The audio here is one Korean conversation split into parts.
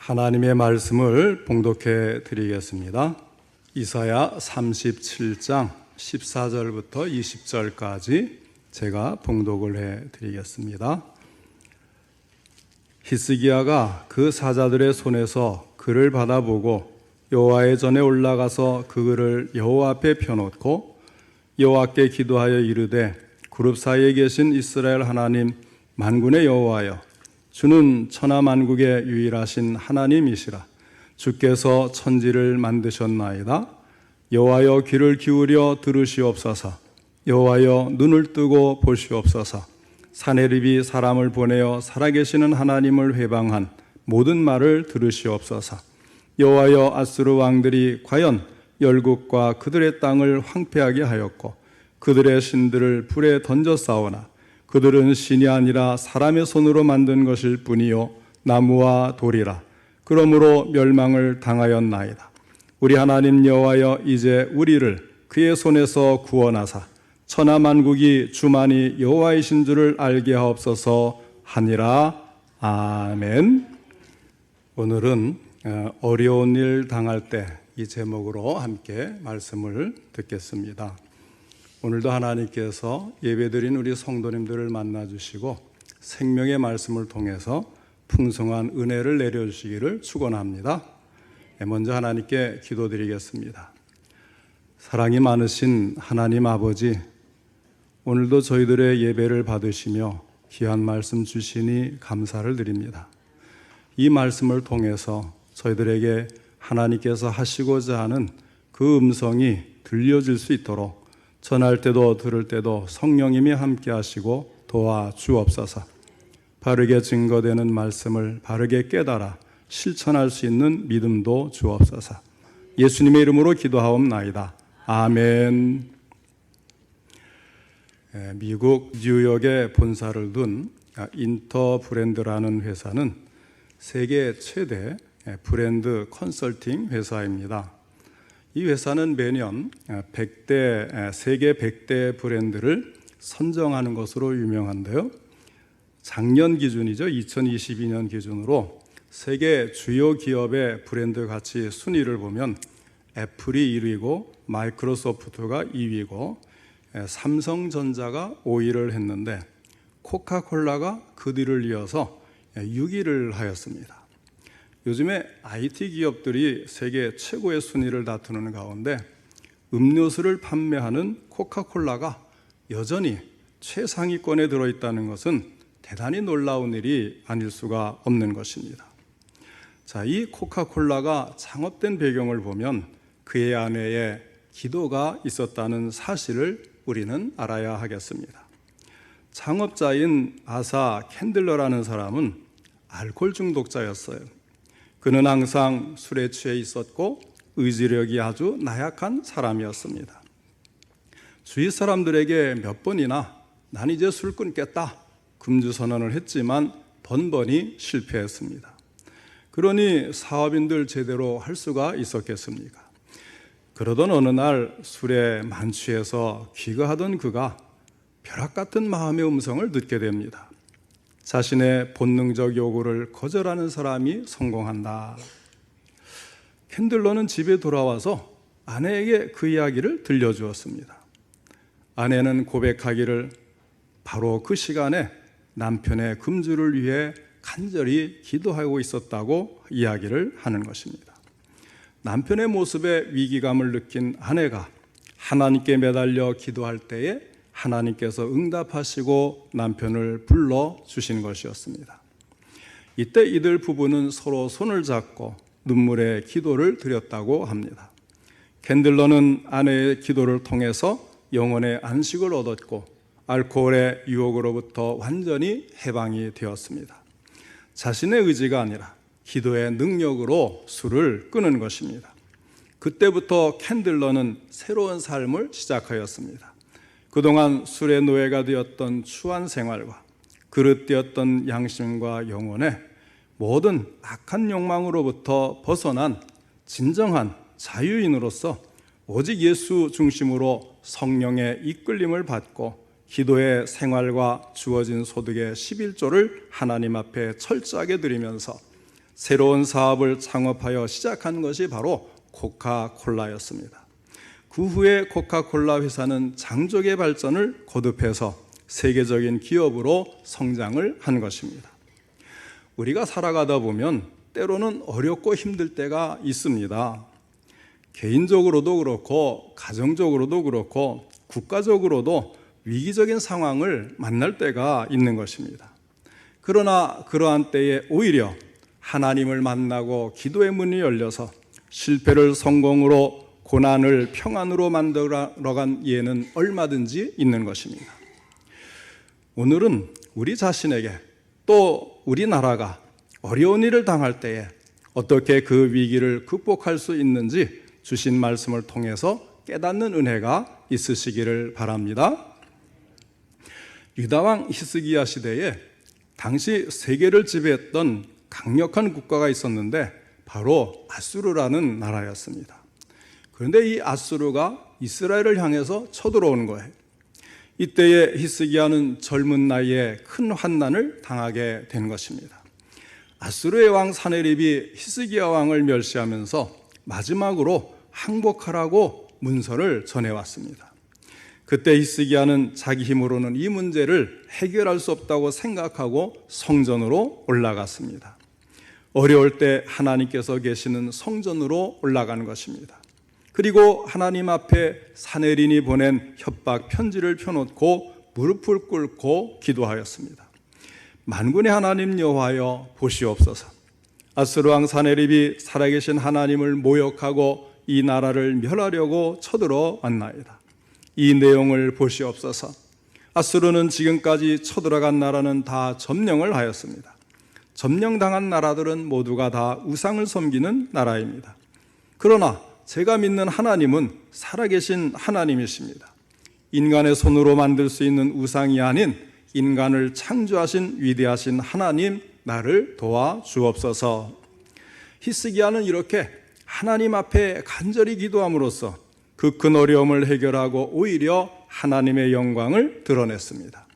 하나님의 말씀을 봉독해 드리겠습니다. 이사야 37장 14절부터 20절까지 제가 봉독을 해 드리겠습니다. 히스기야가 그 사자들의 손에서 글을 받아보고 여호와의 전에 올라가서 그 글을 여호와 앞에 펴놓고 여호와께 기도하여 이르되 그룹 사이에 계신 이스라엘 하나님 만군의 여호와여, 주는 천하 만국의 유일하신 하나님이시라. 주께서 천지를 만드셨나이다. 여호와여, 귀를 기울여 들으시옵소서. 여호와여, 눈을 뜨고 보시옵소서. 사내립이 사람을 보내어 살아계시는 하나님을 회방한 모든 말을 들으시옵소서. 여호와여, 아수르 왕들이 과연 열국과 그들의 땅을 황폐하게 하였고 그들의 신들을 불에 던져 싸우나 그들은 신이 아니라 사람의 손으로 만든 것일 뿐이요 나무와 돌이라. 그러므로 멸망을 당하였나이다. 우리 하나님 여호와여, 이제 우리를 그의 손에서 구원하사 천하 만국이 주만이 여호와이신 줄을 알게 하옵소서 하니라. 아멘. 오늘은 어려운 일 당할 때 이 제목으로 함께 말씀을 듣겠습니다. 오늘도 하나님께서 예배드린 우리 성도님들을 만나주시고 생명의 말씀을 통해서 풍성한 은혜를 내려주시기를 축원합니다. 먼저 하나님께 기도드리겠습니다. 사랑이 많으신 하나님 아버지, 오늘도 저희들의 예배를 받으시며 귀한 말씀 주시니 감사를 드립니다. 이 말씀을 통해서 저희들에게 하나님께서 하시고자 하는 그 음성이 들려질 수 있도록 전할 때도 들을 때도 성령님이 함께 하시고 도와주옵소서. 바르게 증거되는 말씀을 바르게 깨달아 실천할 수 있는 믿음도 주옵소서. 예수님의 이름으로 기도하옵나이다. 아멘. 미국 뉴욕에 본사를 둔 인터브랜드라는 회사는 세계 최대 브랜드 컨설팅 회사입니다. 이 회사는 매년 세계 100대 브랜드를 선정하는 것으로 유명한데요. 작년 기준이죠. 2022년 기준으로 세계 주요 기업의 브랜드 가치 순위를 보면 애플이 1위고 마이크로소프트가 2위고 삼성전자가 5위를 했는데 코카콜라가 그 뒤를 이어서 6위를 하였습니다. 요즘에 IT 기업들이 세계 최고의 순위를 다투는 가운데 음료수를 판매하는 코카콜라가 여전히 최상위권에 들어있다는 것은 대단히 놀라운 일이 아닐 수가 없는 것입니다. 자, 이 코카콜라가 창업된 배경을 보면 그의 아내의 기도가 있었다는 사실을 우리는 알아야 하겠습니다. 창업자인 아사 캔들러라는 사람은 알코올 중독자였어요. 그는 항상 술에 취해 있었고 의지력이 아주 나약한 사람이었습니다. 주위 사람들에게 몇 번이나 난 이제 술 끊겠다 금주선언을 했지만 번번이 실패했습니다. 그러니 사업인들 제대로 할 수가 있었겠습니까? 그러던 어느 날 술에 만취해서 귀가하던 그가 벼락 같은 마음의 음성을 듣게 됩니다. 자신의 본능적 요구를 거절하는 사람이 성공한다. 캔들러는 집에 돌아와서 아내에게 그 이야기를 들려주었습니다. 아내는 고백하기를 바로 그 시간에 남편의 금주를 위해 간절히 기도하고 있었다고 이야기를 하는 것입니다. 남편의 모습에 위기감을 느낀 아내가 하나님께 매달려 기도할 때에 하나님께서 응답하시고 남편을 불러주신 것이었습니다. 이때 이들 부부는 서로 손을 잡고 눈물의 기도를 드렸다고 합니다. 캔들러는 아내의 기도를 통해서 영혼의 안식을 얻었고 알코올의 유혹으로부터 완전히 해방이 되었습니다. 자신의 의지가 아니라 기도의 능력으로 술을 끄는 것입니다. 그때부터 캔들러는 새로운 삶을 시작하였습니다. 그동안 술의 노예가 되었던 추한 생활과 그릇되었던 양심과 영혼의 모든 악한 욕망으로부터 벗어난 진정한 자유인으로서 오직 예수 중심으로 성령의 이끌림을 받고 기도의 생활과 주어진 소득의 11조를 하나님 앞에 철저하게 드리면서 새로운 사업을 창업하여 시작한 것이 바로 코카콜라였습니다. 그 후에 코카콜라 회사는 장족의 발전을 거듭해서 세계적인 기업으로 성장을 한 것입니다. 우리가 살아가다 보면 때로는 어렵고 힘들 때가 있습니다. 개인적으로도 그렇고 가정적으로도 그렇고 국가적으로도 위기적인 상황을 만날 때가 있는 것입니다. 그러나 그러한 때에 오히려 하나님을 만나고 기도의 문이 열려서 실패를 성공으로, 고난을 평안으로 만들어간 예는 얼마든지 있는 것입니다. 오늘은 우리 자신에게 또 우리나라가 어려운 일을 당할 때에 어떻게 그 위기를 극복할 수 있는지 주신 말씀을 통해서 깨닫는 은혜가 있으시기를 바랍니다. 유다왕 히스기야 시대에 당시 세계를 지배했던 강력한 국가가 있었는데 바로 아수르라는 나라였습니다. 그런데 이 아수르가 이스라엘을 향해서 쳐들어오는 거예요. 이때에 히스기야는 젊은 나이에 큰 환난을 당하게 된 것입니다. 아수르의 왕 사네립이 히스기야 왕을 멸시하면서 마지막으로 항복하라고 문서를 전해왔습니다. 그때 히스기야는 자기 힘으로는 이 문제를 해결할 수 없다고 생각하고 성전으로 올라갔습니다. 어려울 때 하나님께서 계시는 성전으로 올라가는 것입니다. 그리고 하나님 앞에 사내린이 보낸 협박 편지를 펴놓고 무릎을 꿇고 기도하였습니다. 만군의 하나님 여호와여 보시옵소서. 아수르 왕 사네립이 살아계신 하나님을 모욕하고 이 나라를 멸하려고 쳐들어 왔나이다. 이 내용을 보시옵소서. 아수르는 지금까지 쳐들어간 나라는 다 점령을 하였습니다. 점령당한 나라들은 모두가 다 우상을 섬기는 나라입니다. 그러나 제가 믿는 하나님은 살아계신 하나님이십니다. 인간의 손으로 만들 수 있는 우상이 아닌 인간을 창조하신 위대하신 하나님, 나를 도와주옵소서. 히스기야는 이렇게 하나님 앞에 간절히 기도함으로써 그 큰 어려움을 해결하고 오히려 하나님의 영광을 드러냈습니다.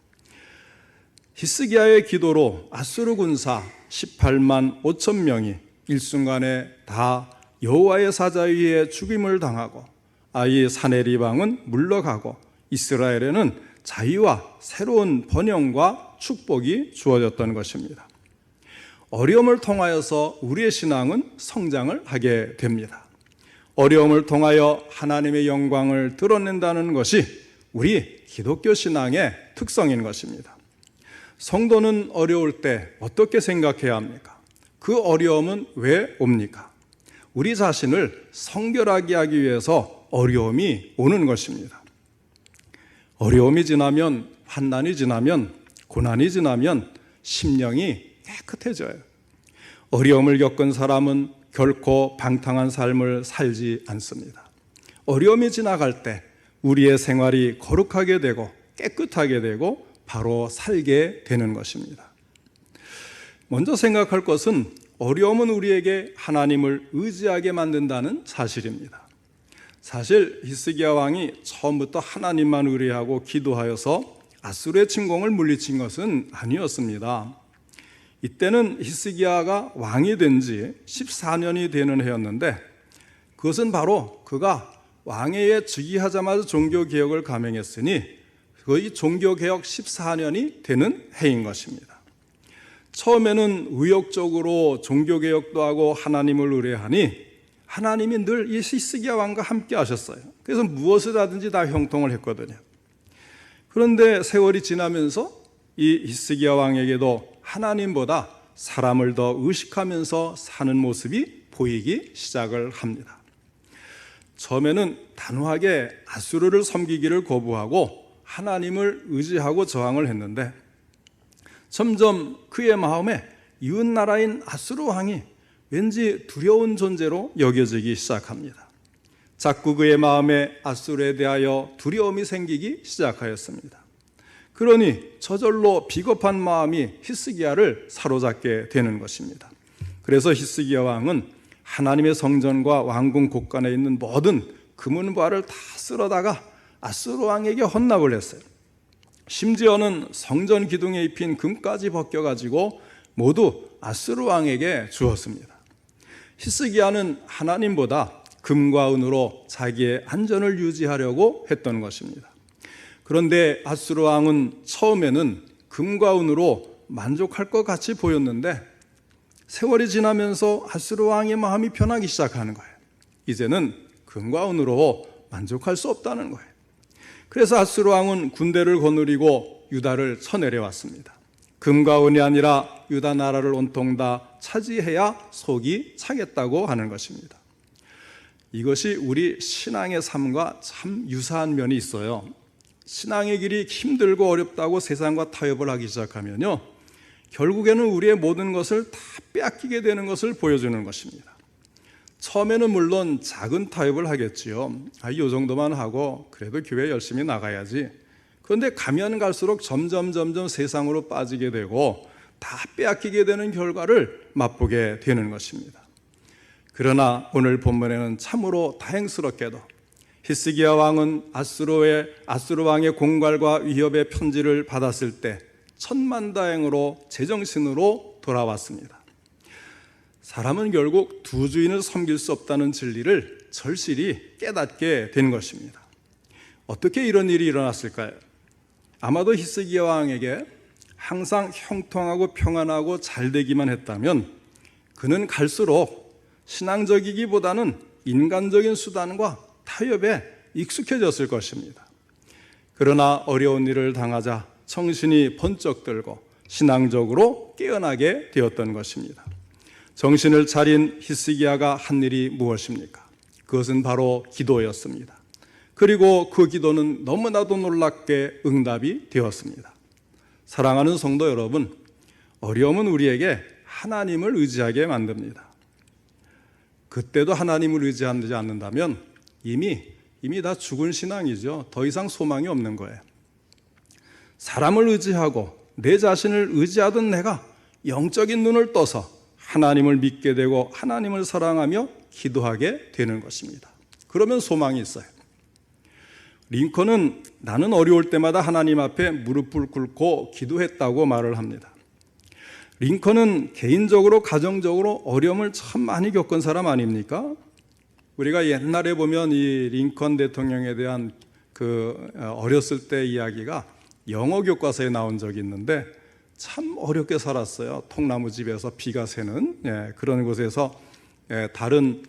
히스기야의 기도로 아수르 군사 18만 5천 명이 일순간에 다 여호와의 사자위에 죽임을 당하고 아이 사네립 왕은 물러가고 이스라엘에는 자유와 새로운 번영과 축복이 주어졌던 것입니다. 어려움을 통하여서 우리의 신앙은 성장을 하게 됩니다. 어려움을 통하여 하나님의 영광을 드러낸다는 것이 우리 기독교 신앙의 특성인 것입니다. 성도는 어려울 때 어떻게 생각해야 합니까? 그 어려움은 왜 옵니까? 우리 자신을 성결하게 하기 위해서 어려움이 오는 것입니다. 어려움이 지나면, 환난이 지나면, 고난이 지나면 심령이 깨끗해져요. 어려움을 겪은 사람은 결코 방탕한 삶을 살지 않습니다. 어려움이 지나갈 때 우리의 생활이 거룩하게 되고 깨끗하게 되고 바로 살게 되는 것입니다. 먼저 생각할 것은 어려움은 우리에게 하나님을 의지하게 만든다는 사실입니다. 사실 히스기야 왕이 처음부터 하나님만 의뢰하고 기도하여서 아수르의 침공을 물리친 것은 아니었습니다. 이때는 히스기야가 왕이 된 지 14년이 되는 해였는데 그것은 바로 그가 왕위에 즉위하자마자 종교개혁을 감행했으니 거의 종교개혁 14년이 되는 해인 것입니다. 처음에는 의욕적으로 종교개혁도 하고 하나님을 의뢰하니 하나님이 늘 이 히스기야 왕과 함께 하셨어요. 그래서 무엇을 하든지 다 형통을 했거든요. 그런데 세월이 지나면서 이 히스기야 왕에게도 하나님보다 사람을 더 의식하면서 사는 모습이 보이기 시작을 합니다. 처음에는 단호하게 아수르를 섬기기를 거부하고 하나님을 의지하고 저항을 했는데 점점 그의 마음에 이웃나라인 아수르 왕이 왠지 두려운 존재로 여겨지기 시작합니다. 자꾸 그의 마음에 아수르에 대하여 두려움이 생기기 시작하였습니다. 그러니 저절로 비겁한 마음이 히스기야를 사로잡게 되는 것입니다. 그래서 히스기야 왕은 하나님의 성전과 왕궁 곳간에 있는 모든 금은보화를 다 쓸어다가 아수르 왕에게 헌납을 했어요. 심지어는 성전 기둥에 입힌 금까지 벗겨가지고 모두 아수르 왕에게 주었습니다. 히스기야는 하나님보다 금과 은으로 자기의 안전을 유지하려고 했던 것입니다. 그런데 아수르 왕은 처음에는 금과 은으로 만족할 것 같이 보였는데 세월이 지나면서 아수르 왕의 마음이 변하기 시작하는 거예요. 이제는 금과 은으로 만족할 수 없다는 거예요. 그래서 아수르 왕은 군대를 거느리고 유다를 쳐내려왔습니다. 금과 은이 아니라 유다 나라를 온통 다 차지해야 속이 차겠다고 하는 것입니다. 이것이 우리 신앙의 삶과 참 유사한 면이 있어요. 신앙의 길이 힘들고 어렵다고 세상과 타협을 하기 시작하면요, 결국에는 우리의 모든 것을 다 빼앗기게 되는 것을 보여주는 것입니다. 처음에는 물론 작은 타협을 하겠지요. 이 정도만 하고 그래도 교회 열심히 나가야지. 그런데 가면 갈수록 점점 세상으로 빠지게 되고 다 빼앗기게 되는 결과를 맛보게 되는 것입니다. 그러나 오늘 본문에는 참으로 다행스럽게도 히스기야 왕은 아수르 왕의 공갈과 위협의 편지를 받았을 때 천만다행으로 제정신으로 돌아왔습니다. 사람은 결국 두 주인을 섬길 수 없다는 진리를 절실히 깨닫게 된 것입니다. 어떻게 이런 일이 일어났을까요? 아마도 히스기야 왕에게 항상 형통하고 평안하고 잘 되기만 했다면 그는 갈수록 신앙적이기보다는 인간적인 수단과 타협에 익숙해졌을 것입니다. 그러나 어려운 일을 당하자 정신이 번쩍 들고 신앙적으로 깨어나게 되었던 것입니다. 정신을 차린 히스기야가 한 일이 무엇입니까? 그것은 바로 기도였습니다. 그리고 그 기도는 너무나도 놀랍게 응답이 되었습니다. 사랑하는 성도 여러분, 어려움은 우리에게 하나님을 의지하게 만듭니다. 그때도 하나님을 의지하지 않는다면 이미 다 죽은 신앙이죠. 더 이상 소망이 없는 거예요. 사람을 의지하고 내 자신을 의지하던 내가 영적인 눈을 떠서 하나님을 믿게 되고 하나님을 사랑하며 기도하게 되는 것입니다. 그러면 소망이 있어요. 링컨은 나는 어려울 때마다 하나님 앞에 무릎을 꿇고 기도했다고 말을 합니다. 링컨은 개인적으로 가정적으로 어려움을 참 많이 겪은 사람 아닙니까? 우리가 옛날에 보면 이 링컨 대통령에 대한 그 어렸을 때 이야기가 영어 교과서에 나온 적이 있는데 참 어렵게 살았어요. 통나무 집에서 비가 새는 그런 곳에서 다른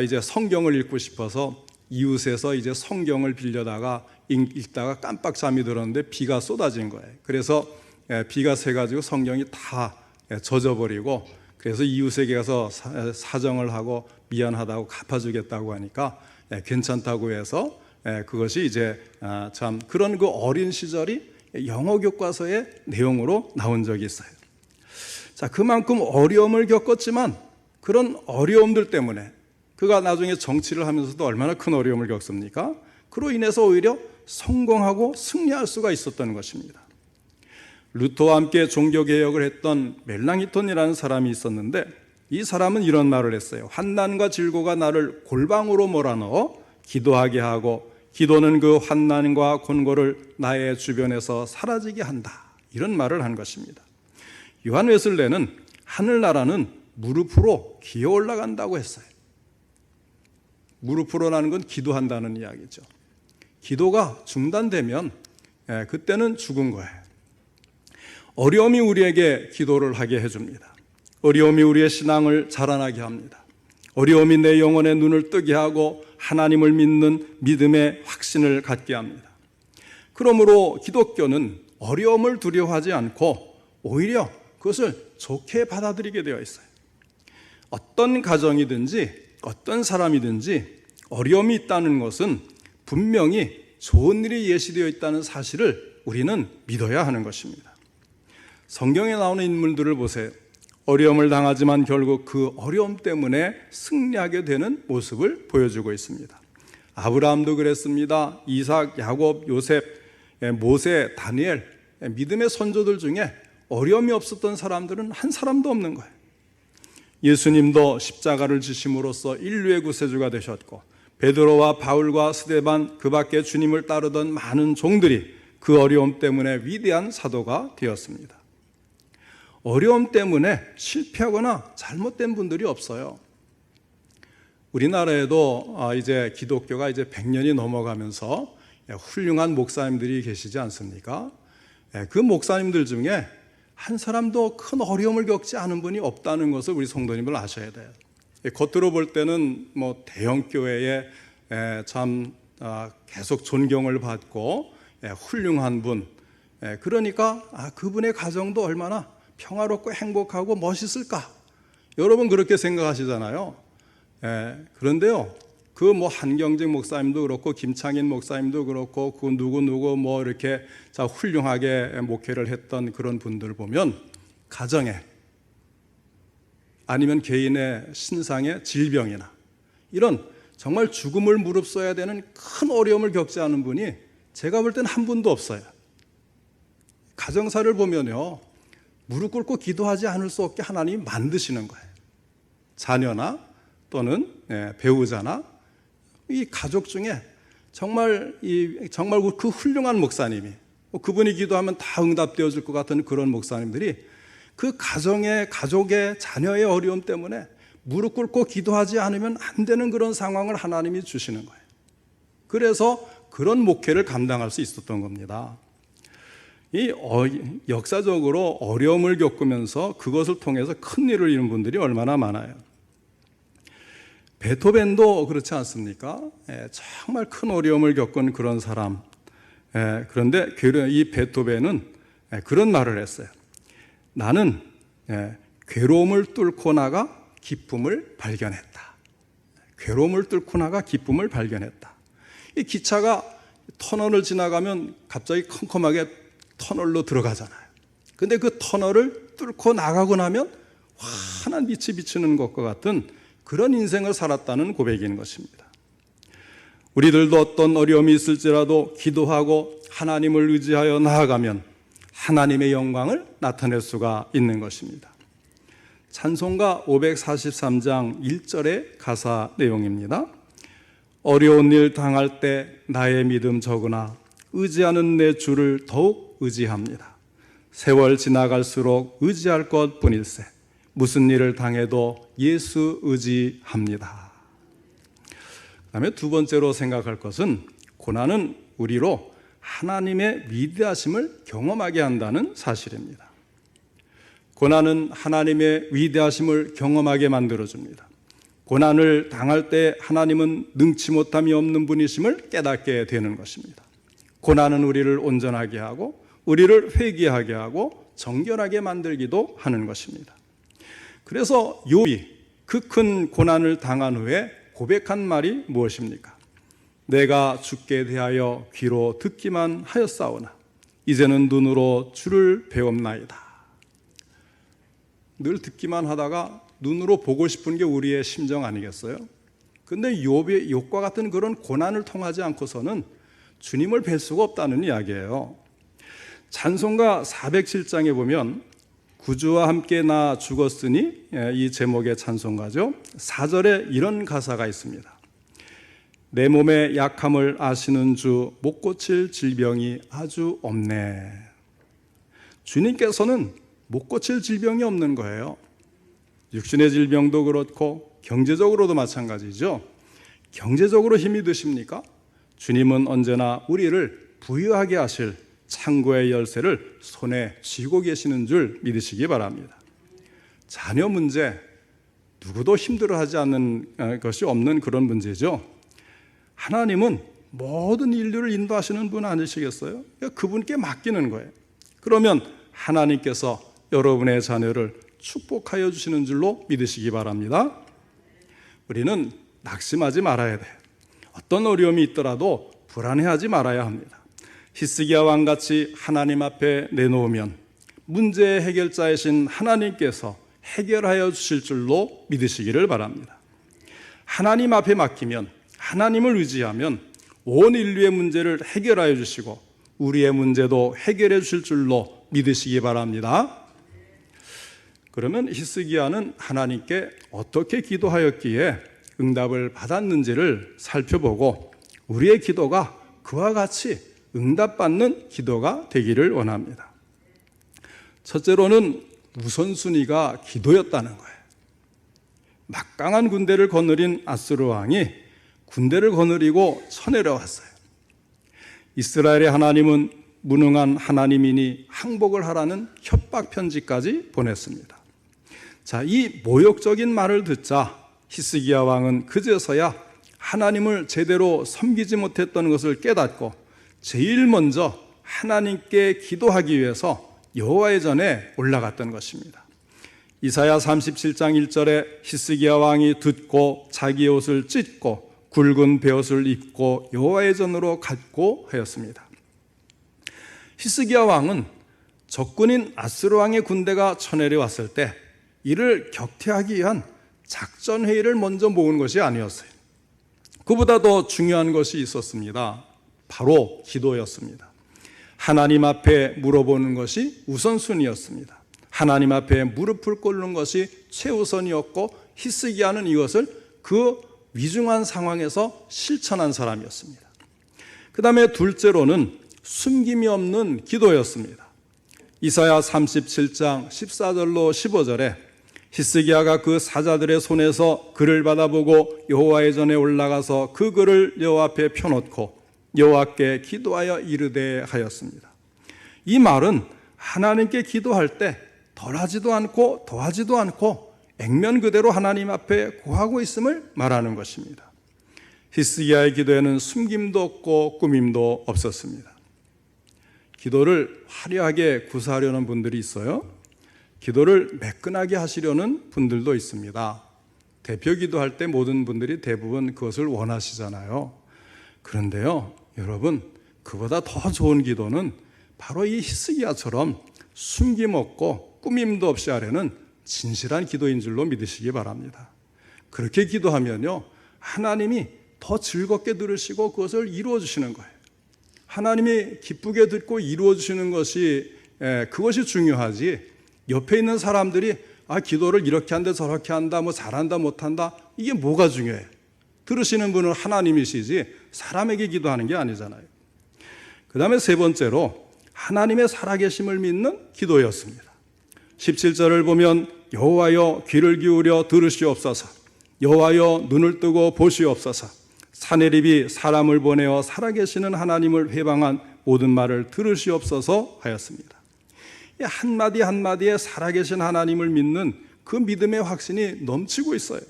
이제 성경을 읽고 싶어서 이웃에서 이제 성경을 빌려다가 읽다가 깜빡 잠이 들었는데 비가 쏟아진 거예요. 그래서 비가 새가지고 성경이 다 젖어버리고 그래서 이웃에게 가서 사정을 하고 미안하다고 갚아주겠다고 하니까 괜찮다고 해서 그것이 이제 참 그런 그 어린 시절이 영어 교과서의 내용으로 나온 적이 있어요. 자, 그만큼 어려움을 겪었지만 그런 어려움들 때문에 그가 나중에 정치를 하면서도 얼마나 큰 어려움을 겪습니까? 그로 인해서 오히려 성공하고 승리할 수가 있었던 것입니다. 루터와 함께 종교개혁을 했던 멜랑히톤이라는 사람이 있었는데 이 사람은 이런 말을 했어요. 환난과 질고가 나를 골방으로 몰아넣어 기도하게 하고 기도는 그 환난과 곤고를 나의 주변에서 사라지게 한다. 이런 말을 한 것입니다. 요한 웨슬레는 하늘나라는 무릎으로 기어 올라간다고 했어요. 무릎으로라는 건 기도한다는 이야기죠. 기도가 중단되면 그때는 죽은 거예요. 어려움이 우리에게 기도를 하게 해줍니다. 어려움이 우리의 신앙을 자라나게 합니다. 어려움이 내 영혼의 눈을 뜨게 하고 하나님을 믿는 믿음의 확신을 갖게 합니다. 그러므로 기독교는 어려움을 두려워하지 않고 오히려 그것을 좋게 받아들이게 되어 있어요. 어떤 가정이든지 어떤 사람이든지 어려움이 있다는 것은 분명히 좋은 일이 예시되어 있다는 사실을 우리는 믿어야 하는 것입니다. 성경에 나오는 인물들을 보세요. 어려움을 당하지만 결국 그 어려움 때문에 승리하게 되는 모습을 보여주고 있습니다. 아브라함도 그랬습니다. 이삭, 야곱, 요셉, 모세, 다니엘, 믿음의 선조들 중에 어려움이 없었던 사람들은 한 사람도 없는 거예요. 예수님도 십자가를 지심으로써 인류의 구세주가 되셨고 베드로와 바울과 스데반 그 밖에 주님을 따르던 많은 종들이 그 어려움 때문에 위대한 사도가 되었습니다. 어려움 때문에 실패하거나 잘못된 분들이 없어요. 우리나라에도 이제 기독교가 이제 100년이 넘어가면서 훌륭한 목사님들이 계시지 않습니까? 그 목사님들 중에 한 사람도 큰 어려움을 겪지 않은 분이 없다는 것을 우리 성도님들 아셔야 돼요. 겉으로 볼 때는 뭐 대형 교회에 참 계속 존경을 받고 훌륭한 분, 그러니까 그분의 가정도 얼마나 평화롭고 행복하고 멋있을까? 여러분 그렇게 생각하시잖아요. 그런데요, 그 뭐 한경직 목사님도 그렇고 김창인 목사님도 그렇고 그 누구 뭐 이렇게 훌륭하게 목회를 했던 그런 분들 보면 가정에 아니면 개인의 신상의 질병이나 이런 정말 죽음을 무릅써야 되는 큰 어려움을 겪지 않은 분이 제가 볼 때는 한 분도 없어요. 가정사를 보면요, 무릎 꿇고 기도하지 않을 수 없게 하나님이 만드시는 거예요. 자녀나 또는 배우자나 이 가족 중에 정말 그 훌륭한 목사님이, 그분이 기도하면 다 응답되어 줄 것 같은 그런 목사님들이 그 가족의 자녀의 어려움 때문에 무릎 꿇고 기도하지 않으면 안 되는 그런 상황을 하나님이 주시는 거예요. 그래서 그런 목회를 감당할 수 있었던 겁니다. 역사적으로 어려움을 겪으면서 그것을 통해서 큰 일을 이룬 분들이 얼마나 많아요. 베토벤도 그렇지 않습니까? 정말 큰 어려움을 겪은 그런 사람. 그런데 이 베토벤은 그런 말을 했어요. 나는 괴로움을 뚫고 나가 기쁨을 발견했다. 괴로움을 뚫고 나가 기쁨을 발견했다. 이 기차가 터널을 지나가면 갑자기 컴컴하게 터널로 들어가잖아요. 근데 그 터널을 뚫고 나가고 나면 환한 빛이 비치는 것과 같은 그런 인생을 살았다는 고백인 것입니다. 우리들도 어떤 어려움이 있을지라도 기도하고 하나님을 의지하여 나아가면 하나님의 영광을 나타낼 수가 있는 것입니다. 찬송가 543장 1절의 가사 내용입니다. 어려운 일 당할 때 나의 믿음 적으나 의지하는 내 주를 더욱 의지합니다. 세월 지나갈수록 의지할 것뿐일세. 무슨 일을 당해도 예수 의지합니다. 그 다음에 두 번째로 생각할 것은 고난은 우리로 하나님의 위대하심을 경험하게 한다는 사실입니다. 고난은 하나님의 위대하심을 경험하게 만들어줍니다. 고난을 당할 때 하나님은 능치 못함이 없는 분이심을 깨닫게 되는 것입니다. 고난은 우리를 온전하게 하고 우리를 회개하게 하고 정결하게 만들기도 하는 것입니다. 그래서 욥이 그 큰 고난을 당한 후에 고백한 말이 무엇입니까? 내가 주께 대하여 귀로 듣기만 하였사오나 이제는 눈으로 주를 배웁나이다. 늘 듣기만 하다가 눈으로 보고 싶은 게 우리의 심정 아니겠어요? 근데 욥과 같은 그런 고난을 통하지 않고서는 주님을 뵐 수가 없다는 이야기예요. 찬송가 407장에 보면 구주와 함께 나 죽었으니, 이 제목의 찬송가죠. 4절에 이런 가사가 있습니다. 내 몸의 약함을 아시는 주, 못 고칠 질병이 아주 없네. 주님께서는 못 고칠 질병이 없는 거예요. 육신의 질병도 그렇고 경제적으로도 마찬가지죠. 경제적으로 힘이 드십니까? 주님은 언제나 우리를 부유하게 하실 창고의 열쇠를 손에 쥐고 계시는 줄 믿으시기 바랍니다. 자녀 문제, 누구도 힘들어하지 않는 것이 없는 그런 문제죠. 하나님은 모든 인류를 인도하시는 분 아니시겠어요? 그분께 맡기는 거예요. 그러면 하나님께서 여러분의 자녀를 축복하여 주시는 줄로 믿으시기 바랍니다. 우리는 낙심하지 말아야 돼요. 어떤 어려움이 있더라도 불안해하지 말아야 합니다. 히스기야 왕같이 하나님 앞에 내놓으면 문제의 해결자이신 하나님께서 해결하여 주실 줄로 믿으시기를 바랍니다. 하나님 앞에 맡기면, 하나님을 의지하면 온 인류의 문제를 해결하여 주시고 우리의 문제도 해결해 주실 줄로 믿으시기 바랍니다. 그러면 히스기야는 하나님께 어떻게 기도하였기에 응답을 받았는지를 살펴보고 우리의 기도가 그와 같이 응답받는 기도가 되기를 원합니다. 첫째로는 우선순위가 기도였다는 거예요. 막강한 군대를 거느린 아수르 왕이 군대를 거느리고 쳐내려왔어요. 이스라엘의 하나님은 무능한 하나님이니 항복을 하라는 협박 편지까지 보냈습니다. 자, 이 모욕적인 말을 듣자 히스기야 왕은 그제서야 하나님을 제대로 섬기지 못했던 것을 깨닫고 제일 먼저 하나님께 기도하기 위해서 여호와의 전에 올라갔던 것입니다. 이사야 37장 1절에 히스기야 왕이 듣고 자기의 옷을 찢고 굵은 베옷을 입고 여호와의 전으로 갔고 하였습니다. 히스기야 왕은 적군인 아수르 왕의 군대가 쳐내려왔을 때 이를 격퇴하기 위한 작전회의를 먼저 모은 것이 아니었어요. 그보다 더 중요한 것이 있었습니다. 바로 기도였습니다. 하나님 앞에 물어보는 것이 우선순위였습니다. 하나님 앞에 무릎을 꿇는 것이 최우선이었고 히스기야는 이것을 그 위중한 상황에서 실천한 사람이었습니다. 그 다음에 둘째로는 숨김이 없는 기도였습니다. 이사야 37장 14절로 15절에 히스기야가 그 사자들의 손에서 글을 받아보고 여호와의 전에 올라가서 그 글을 여호와 앞에 펴놓고 여호와께 기도하여 이르되 하였습니다. 이 말은 하나님께 기도할 때 덜하지도 않고 더하지도 않고 액면 그대로 하나님 앞에 구하고 있음을 말하는 것입니다. 히스기야의 기도에는 숨김도 없고 꾸밈도 없었습니다. 기도를 화려하게 구사하려는 분들이 있어요. 기도를 매끈하게 하시려는 분들도 있습니다. 대표 기도할 때 모든 분들이 대부분 그것을 원하시잖아요. 그런데요, 여러분, 그보다 더 좋은 기도는 바로 이 히스기야처럼 숨김 없고 꾸밈도 없이 하려는 진실한 기도인 줄로 믿으시기 바랍니다. 그렇게 기도하면요, 하나님이 더 즐겁게 들으시고 그것을 이루어 주시는 거예요. 하나님이 기쁘게 듣고 이루어 주시는 것이 그것이 중요하지, 옆에 있는 사람들이 기도를 이렇게 한다 저렇게 한다 뭐 잘한다 못한다 이게 뭐가 중요해요? 들으시는 분은 하나님이시지 사람에게 기도하는 게 아니잖아요. 그 다음에 세 번째로 하나님의 살아계심을 믿는 기도였습니다. 17절을 보면 여호와여 귀를 기울여 들으시옵소서, 여호와여 눈을 뜨고 보시옵소서, 사내립이 사람을 보내어 살아계시는 하나님을 회방한 모든 말을 들으시옵소서 하였습니다. 한마디 한마디에 살아계신 하나님을 믿는 그 믿음의 확신이 넘치고 있어요.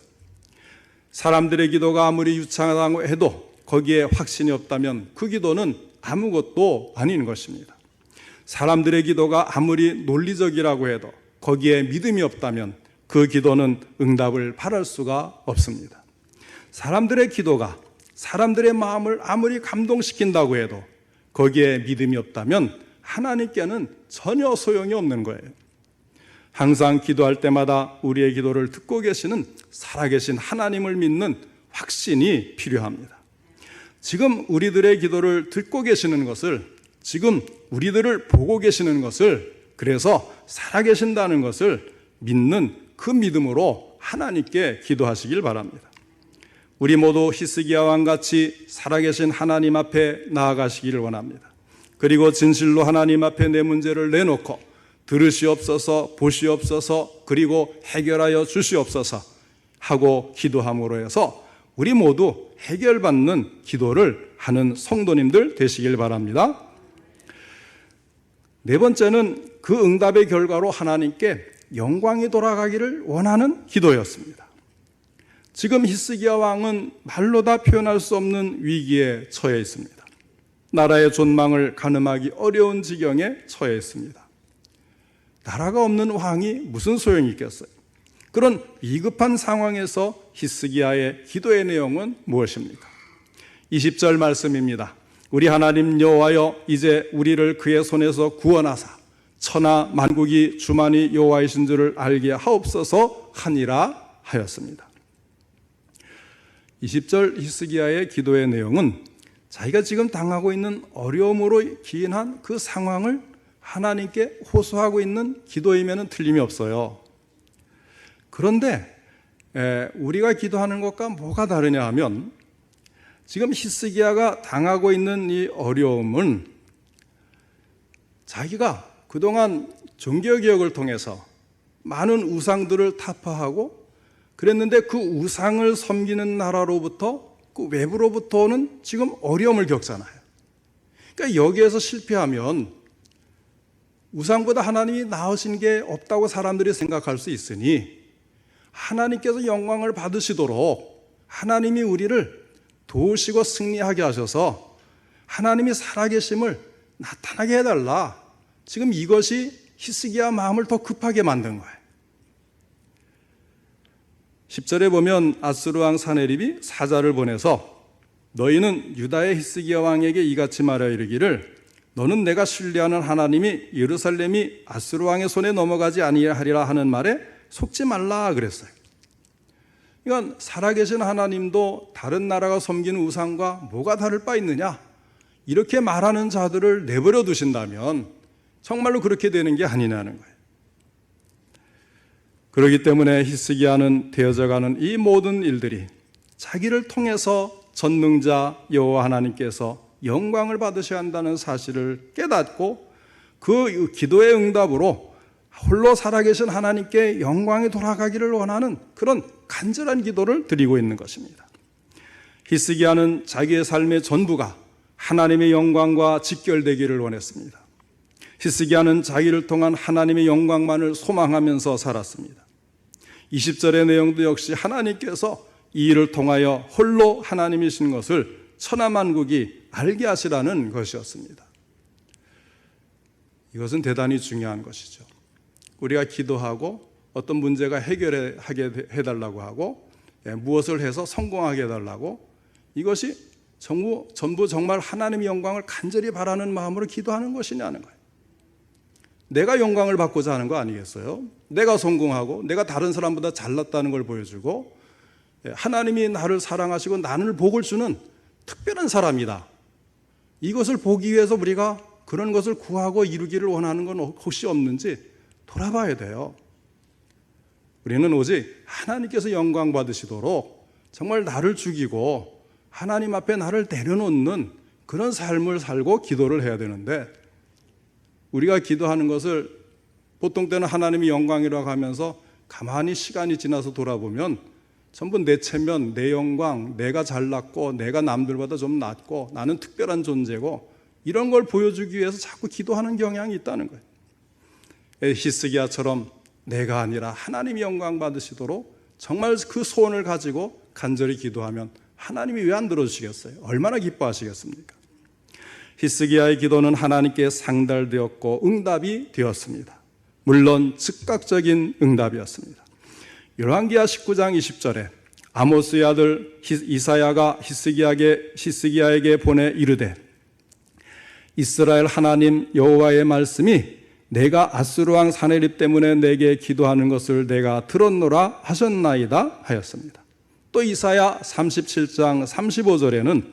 사람들의 기도가 아무리 유창하다고 해도 거기에 확신이 없다면 그 기도는 아무것도 아닌 것입니다. 사람들의 기도가 아무리 논리적이라고 해도 거기에 믿음이 없다면 그 기도는 응답을 바랄 수가 없습니다. 사람들의 기도가 사람들의 마음을 아무리 감동시킨다고 해도 거기에 믿음이 없다면 하나님께는 전혀 소용이 없는 거예요. 항상 기도할 때마다 우리의 기도를 듣고 계시는 살아계신 하나님을 믿는 확신이 필요합니다. 지금 우리들의 기도를 듣고 계시는 것을, 지금 우리들을 보고 계시는 것을, 그래서 살아계신다는 것을 믿는 그 믿음으로 하나님께 기도하시길 바랍니다. 우리 모두 히스기야 왕같이 살아계신 하나님 앞에 나아가시기를 원합니다. 그리고 진실로 하나님 앞에 내 문제를 내놓고 들으시옵소서, 보시옵소서, 그리고 해결하여 주시옵소서 하고 기도함으로 해서 우리 모두 해결받는 기도를 하는 성도님들 되시길 바랍니다. 네 번째는 그 응답의 결과로 하나님께 영광이 돌아가기를 원하는 기도였습니다. 지금 히스기야 왕은 말로 다 표현할 수 없는 위기에 처해 있습니다. 나라의 존망을 가늠하기 어려운 지경에 처해 있습니다. 나라가 없는 왕이 무슨 소용이 있겠어요? 그런 위급한 상황에서 히스기야의 기도의 내용은 무엇입니까? 20절 말씀입니다. 우리 하나님 여호와여, 이제 우리를 그의 손에서 구원하사 천하 만국이 주만이 여호와이신 줄을 알게 하옵소서 하니라 하였습니다. 20절 히스기야의 기도의 내용은 자기가 지금 당하고 있는 어려움으로 기인한 그 상황을 하나님께 호소하고 있는 기도임에는 틀림이 없어요. 그런데 우리가 기도하는 것과 뭐가 다르냐 하면, 지금 히스기야가 당하고 있는 이 어려움은 자기가 그동안 종교개혁을 통해서 많은 우상들을 타파하고 그랬는데 그 우상을 섬기는 나라로부터 그 외부로부터는 지금 어려움을 겪잖아요. 그러니까 여기에서 실패하면 우상보다 하나님이 나으신 게 없다고 사람들이 생각할 수 있으니 하나님께서 영광을 받으시도록 하나님이 우리를 도우시고 승리하게 하셔서 하나님이 살아계심을 나타나게 해달라. 지금 이것이 히스기야 마음을 더 급하게 만든 거예요. 10절에 보면 아수르 왕 사네립이 사자를 보내서 너희는 유다의 히스기야 왕에게 이같이 말하여 이르기를 너는 내가 신뢰하는 하나님이 예루살렘이 아수르 왕의 손에 넘어가지 아니하리라 하는 말에 속지 말라 그랬어요. 그러니까 살아계신 하나님도 다른 나라가 섬기는 우상과 뭐가 다를 바 있느냐 이렇게 말하는 자들을 내버려 두신다면 정말로 그렇게 되는 게 아니냐는 거예요. 그렇기 때문에 히스기야는 되어져가는 이 모든 일들이 자기를 통해서 전능자 여호와 하나님께서 영광을 받으셔야 한다는 사실을 깨닫고 그 기도의 응답으로 홀로 살아계신 하나님께 영광이 돌아가기를 원하는 그런 간절한 기도를 드리고 있는 것입니다. 히스기야는 자기의 삶의 전부가 하나님의 영광과 직결되기를 원했습니다. 히스기야는 자기를 통한 하나님의 영광만을 소망하면서 살았습니다. 20절의 내용도 역시 하나님께서 이 일을 통하여 홀로 하나님이신 것을 천하만국이 알게 하시라는 것이었습니다. 이것은 대단히 중요한 것이죠. 우리가 기도하고 어떤 문제가 해결하게 해달라고 하고 무엇을 해서 성공하게 해달라고 이것이 전부 정말 하나님의 영광을 간절히 바라는 마음으로 기도하는 것이냐는 거예요. 내가 영광을 받고자 하는 거 아니겠어요? 내가 성공하고 내가 다른 사람보다 잘났다는 걸 보여주고 하나님이 나를 사랑하시고 나를 복을 주는 특별한 사람이다. 이것을 보기 위해서 우리가 그런 것을 구하고 이루기를 원하는 건 혹시 없는지 돌아봐야 돼요. 우리는 오직 하나님께서 영광 받으시도록 정말 나를 죽이고 하나님 앞에 나를 내려놓는 그런 삶을 살고 기도를 해야 되는데 우리가 기도하는 것을 보통 때는 하나님의 영광이라고 하면서 가만히 시간이 지나서 돌아보면 전부 내 체면, 내 영광, 내가 잘났고 내가 남들보다 좀 낫고 나는 특별한 존재고 이런 걸 보여주기 위해서 자꾸 기도하는 경향이 있다는 거예요. 히스기야처럼 내가 아니라 하나님이 영광 받으시도록 정말 그 소원을 가지고 간절히 기도하면 하나님이 왜 안 들어주시겠어요? 얼마나 기뻐하시겠습니까? 히스기야의 기도는 하나님께 상달되었고 응답이 되었습니다. 물론 즉각적인 응답이었습니다. 열왕기하 19장 20절에 아모스의 아들 이사야가 히스기야에게 보내 이르되 이스라엘 하나님 여호와의 말씀이 내가 아수르 왕 사네립 때문에 내게 기도하는 것을 내가 들었노라 하셨나이다 하였습니다. 또 이사야 37장 35절에는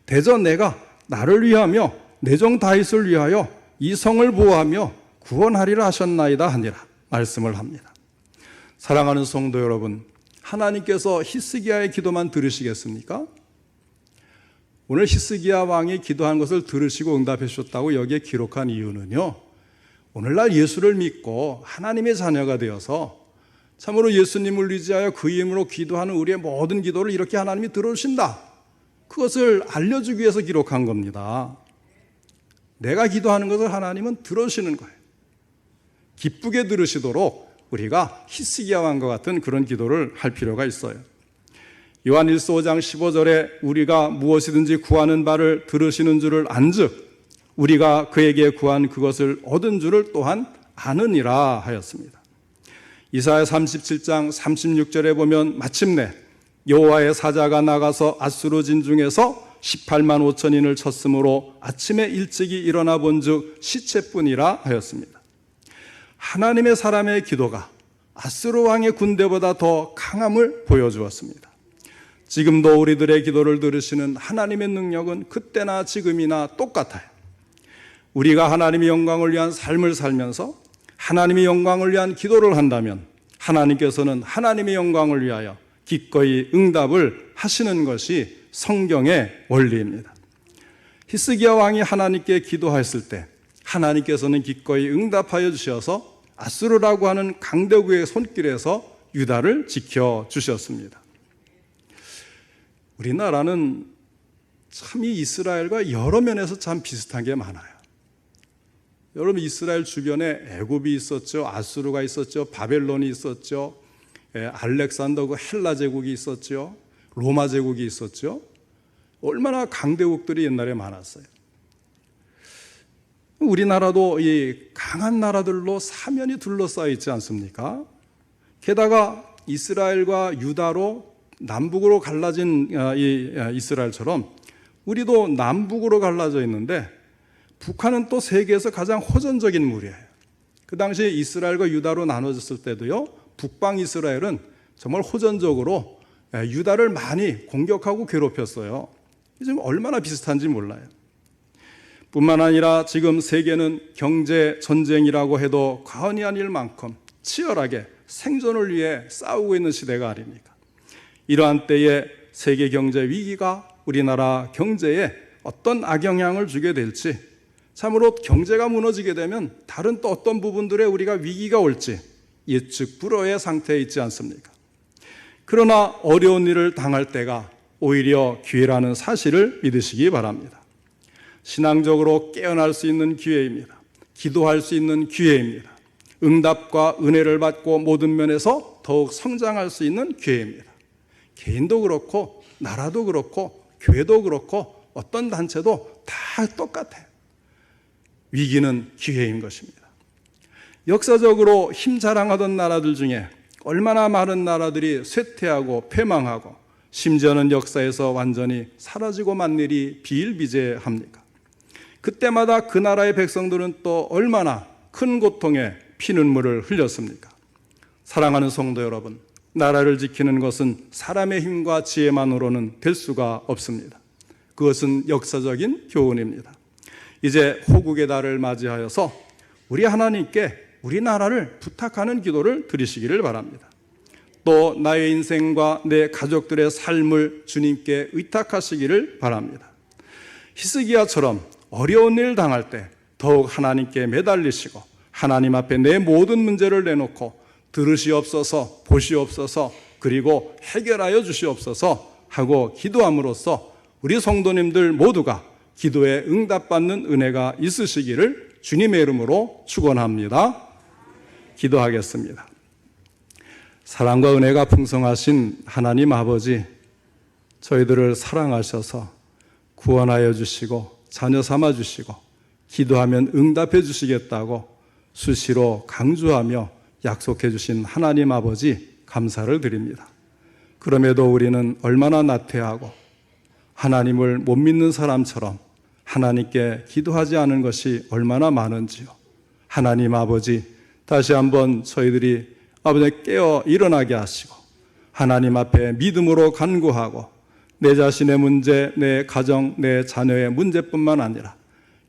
대저 내가 나를 위하며 내 종 다윗을 위하여 이 성을 보호하며 구원하리라 하셨나이다 하니라 말씀을 합니다. 사랑하는 성도 여러분, 하나님께서 히스기야의 기도만 들으시겠습니까? 오늘 히스기야 왕이 기도한 것을 들으시고 응답해 주셨다고 여기에 기록한 이유는요, 오늘날 예수를 믿고 하나님의 자녀가 되어서 참으로 예수님을 의지하여 그 이름으로 기도하는 우리의 모든 기도를 이렇게 하나님이 들어주신다, 그것을 알려주기 위해서 기록한 겁니다. 내가 기도하는 것을 하나님은 들어주시는 거예요. 기쁘게 들으시도록 우리가 히스기야 왕과 같은 그런 기도를 할 필요가 있어요. 요한일서 5장 15절에 우리가 무엇이든지 구하는 바를 들으시는 줄을 안즉 우리가 그에게 구한 그것을 얻은 줄을 또한 아느니라 하였습니다. 이사야 37장 36절에 보면 마침내 여호와의 사자가 나가서 아수르 진중에서 18만 5천인을 쳤으므로 아침에 일찍이 일어나 본즉 시체뿐이라 하였습니다. 하나님의 사람의 기도가 아수르 왕의 군대보다 더 강함을 보여주었습니다. 지금도 우리들의 기도를 들으시는 하나님의 능력은 그때나 지금이나 똑같아요. 우리가 하나님의 영광을 위한 삶을 살면서 하나님의 영광을 위한 기도를 한다면 하나님께서는 하나님의 영광을 위하여 기꺼이 응답을 하시는 것이 성경의 원리입니다. 히스기야 왕이 하나님께 기도했을 때 하나님께서는 기꺼이 응답하여 주셔서 아수르라고 하는 강대국의 손길에서 유다를 지켜주셨습니다. 우리나라는 참 이 이스라엘과 여러 면에서 참 비슷한 게 많아요. 여러분, 이스라엘 주변에 애굽이 있었죠. 아수르가 있었죠. 바벨론이 있었죠. 알렉산더 그 헬라 제국이 있었죠. 로마 제국이 있었죠. 얼마나 강대국들이 옛날에 많았어요. 우리나라도 이 강한 나라들로 사면이 둘러싸여 있지 않습니까? 게다가 이스라엘과 유다로 남북으로 갈라진 이 이스라엘처럼 우리도 남북으로 갈라져 있는데, 북한은 또 세계에서 가장 호전적인 무리예요. 그 당시에 이스라엘과 유다로 나눠졌을 때도요, 북방 이스라엘은 정말 호전적으로 유다를 많이 공격하고 괴롭혔어요. 지금 얼마나 비슷한지 몰라요. 뿐만 아니라 지금 세계는 경제 전쟁이라고 해도 과언이 아닐 만큼 치열하게 생존을 위해 싸우고 있는 시대가 아닙니까? 이러한 때에 세계 경제 위기가 우리나라 경제에 어떤 악영향을 주게 될지, 참으로 경제가 무너지게 되면 다른 또 어떤 부분들에 우리가 위기가 올지 예측 불허의 상태에 있지 않습니까? 그러나 어려운 일을 당할 때가 오히려 기회라는 사실을 믿으시기 바랍니다. 신앙적으로 깨어날 수 있는 기회입니다. 기도할 수 있는 기회입니다. 응답과 은혜를 받고 모든 면에서 더욱 성장할 수 있는 기회입니다. 개인도 그렇고 나라도 그렇고 교회도 그렇고 어떤 단체도 다 똑같아요. 위기는 기회인 것입니다. 역사적으로 힘 자랑하던 나라들 중에 얼마나 많은 나라들이 쇠퇴하고 패망하고 심지어는 역사에서 완전히 사라지고 만 일이 비일비재합니까? 그때마다 그 나라의 백성들은 또 얼마나 큰 고통에 피눈물을 흘렸습니까? 사랑하는 성도 여러분, 나라를 지키는 것은 사람의 힘과 지혜만으로는 될 수가 없습니다. 그것은 역사적인 교훈입니다. 이제 호국의 달을 맞이하여서 우리 하나님께 우리나라를 부탁하는 기도를 드리시기를 바랍니다. 또 나의 인생과 내 가족들의 삶을 주님께 의탁하시기를 바랍니다. 히스기야처럼 어려운 일 당할 때 더욱 하나님께 매달리시고 하나님 앞에 내 모든 문제를 내놓고 들으시옵소서, 보시옵소서, 그리고 해결하여 주시옵소서 하고 기도함으로써 우리 성도님들 모두가 기도에 응답받는 은혜가 있으시기를 주님의 이름으로 축원합니다. 기도하겠습니다. 사랑과 은혜가 풍성하신 하나님 아버지, 저희들을 사랑하셔서 구원하여 주시고 자녀 삼아 주시고 기도하면 응답해 주시겠다고 수시로 강조하며 약속해 주신 하나님 아버지, 감사를 드립니다. 그럼에도 우리는 얼마나 나태하고 하나님을 못 믿는 사람처럼 하나님께 기도하지 않은 것이 얼마나 많은지요. 하나님 아버지, 다시 한번 저희들이 아버지 깨어 일어나게 하시고 하나님 앞에 믿음으로 간구하고 내 자신의 문제, 내 가정, 내 자녀의 문제뿐만 아니라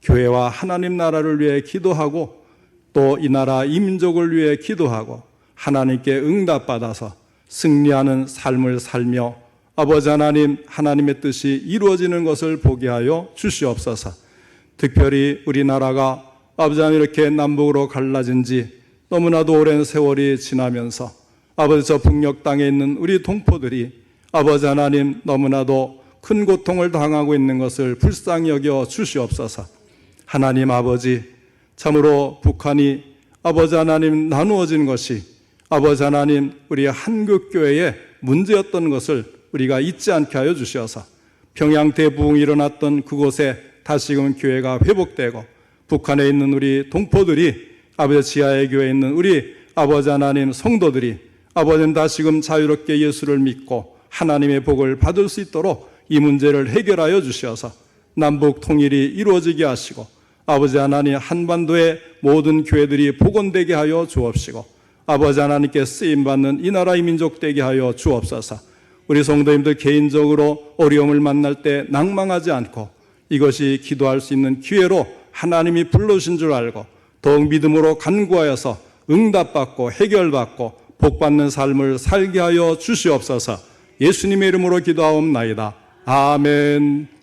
교회와 하나님 나라를 위해 기도하고 또 이 나라 이 민족을 위해 기도하고 하나님께 응답받아서 승리하는 삶을 살며 아버지 하나님, 하나님의 뜻이 이루어지는 것을 보게 하여 주시옵소서. 특별히 우리나라가 아버지 하나님 이렇게 남북으로 갈라진 지 너무나도 오랜 세월이 지나면서 아버지 저 북녘 땅에 있는 우리 동포들이 아버지 하나님 너무나도 큰 고통을 당하고 있는 것을 불쌍히 여겨 주시옵소서. 하나님 아버지, 참으로 북한이 아버지 하나님 나누어진 것이 아버지 하나님 우리 한국교회의 문제였던 것을 우리가 잊지 않게 하여 주셔서 평양 대부흥이 일어났던 그곳에 다시금 교회가 회복되고 북한에 있는 우리 동포들이 아버지 지하의 교회에 있는 우리 아버지 하나님 성도들이 아버지는 다시금 자유롭게 예수를 믿고 하나님의 복을 받을 수 있도록 이 문제를 해결하여 주셔서 남북 통일이 이루어지게 하시고 아버지 하나님 한반도의 모든 교회들이 복원되게 하여 주옵시고 아버지 하나님께 쓰임받는 이 나라의 민족 되게 하여 주옵소서. 우리 성도님들 개인적으로 어려움을 만날 때 낭망하지 않고 이것이 기도할 수 있는 기회로 하나님이 불러주신 줄 알고 더욱 믿음으로 간구하여서 응답받고 해결받고 복받는 삶을 살게 하여 주시옵소서. 예수님의 이름으로 기도하옵나이다. 아멘.